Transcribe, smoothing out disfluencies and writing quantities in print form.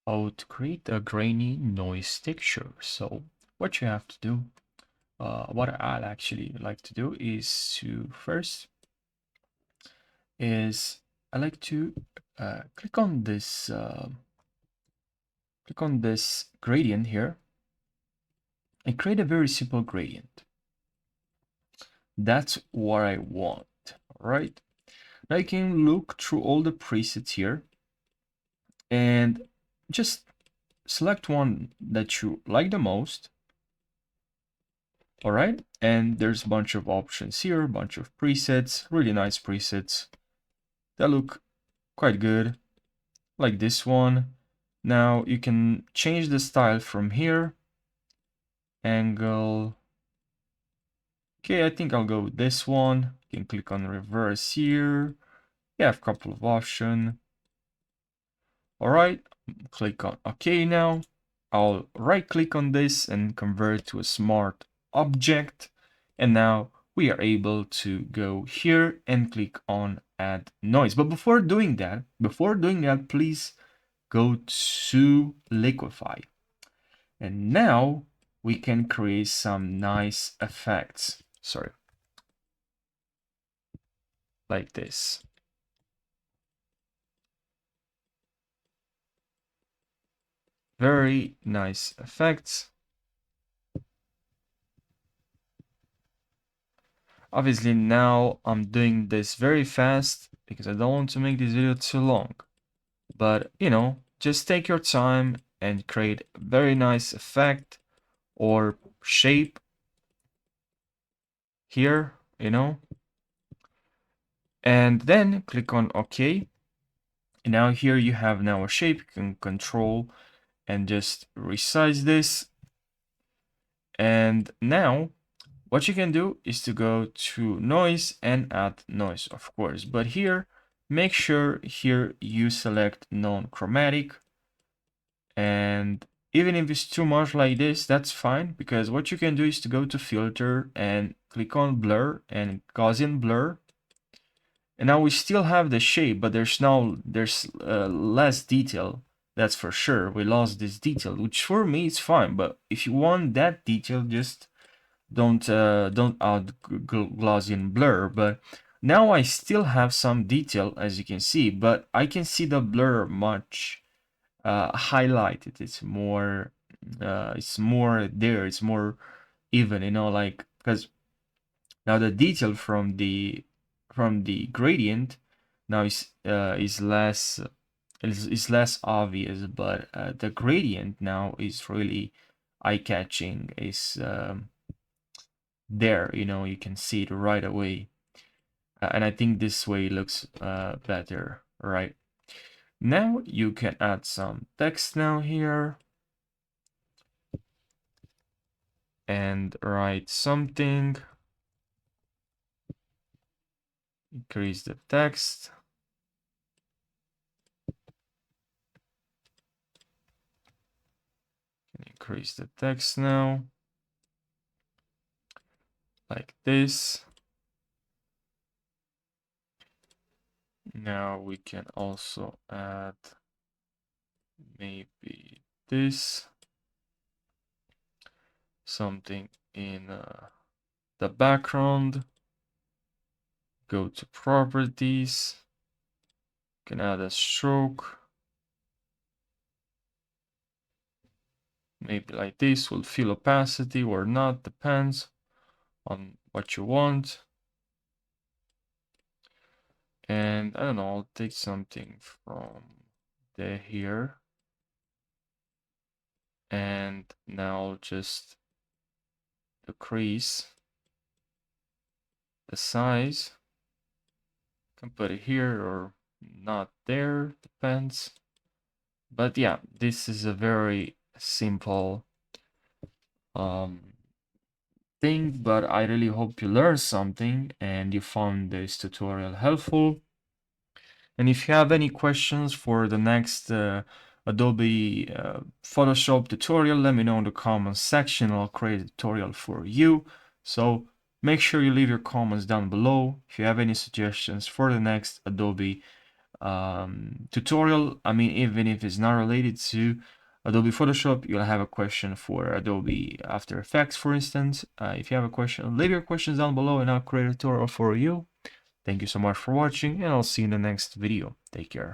how to create a grainy noise texture. So what you have to do, what I'll actually like to do is to first is I like to click on this gradient here and create a very simple gradient. That's what I want. All right. Now you can look through all the presets here and just select one that you like the most. All right, and there's a bunch of options here, a bunch of presets, really nice presets that look quite good, like this one. Now you can change the style from here, angle. Okay, I think I'll go with this one. You can click on reverse here. You have a couple of options. All right, click on OK now. I'll right click on this and convert to a smart object. And now we are able to go here and click on add noise. But before doing that, please go to liquify. And now we can create some nice effects. Sorry. Like this. Very nice effects. Obviously now I'm doing this very fast because I don't want to make this video too long. But, you know, just take your time and create a very nice effect or shape here, you know. And then click on OK. And now here you have now a shape. You can control and just resize this. And now what you can do is to go to noise and add noise, of course. But here, make sure here you select non-chromatic. And even if it's too much like this, that's fine, because what you can do is to go to filter and click on blur and Gaussian blur. And now we still have the shape, but there's less detail. That's for sure. We lost this detail, which for me is fine. But if you want that detail, just don't add Gaussian blur. But now I still have some detail, as you can see, but I can see the blur much highlighted. It's more there. It's more even, you know, like, because now the detail from the gradient now is less obvious, but the gradient now is really eye-catching. Is there, you know, you can see it right away, and I think this way looks better, right? Now you can add some text now here and write something. Increase the text. Increase the text now. Like this. Now we can also add maybe this. Something in the background. Go to properties. Can add a stroke. Maybe like this will fill opacity or not, depends on what you want. And I don't know, I'll take something from here. And now I'll just decrease the size. Can put it here or not there, depends. But yeah, this is a very simple thing, but I really hope you learned something and you found this tutorial helpful. And if you have any questions for the next Adobe Photoshop tutorial, let me know in the comments section. I'll create a tutorial for you. So make sure you leave your comments down below if you have any suggestions for the next Adobe tutorial. I mean, even if it's not related to Adobe Photoshop, you'll have a question for Adobe After Effects, for instance. If you have a question, leave your questions down below and I'll create a tutorial for you. Thank you so much for watching, and I'll see you in the next video. Take care.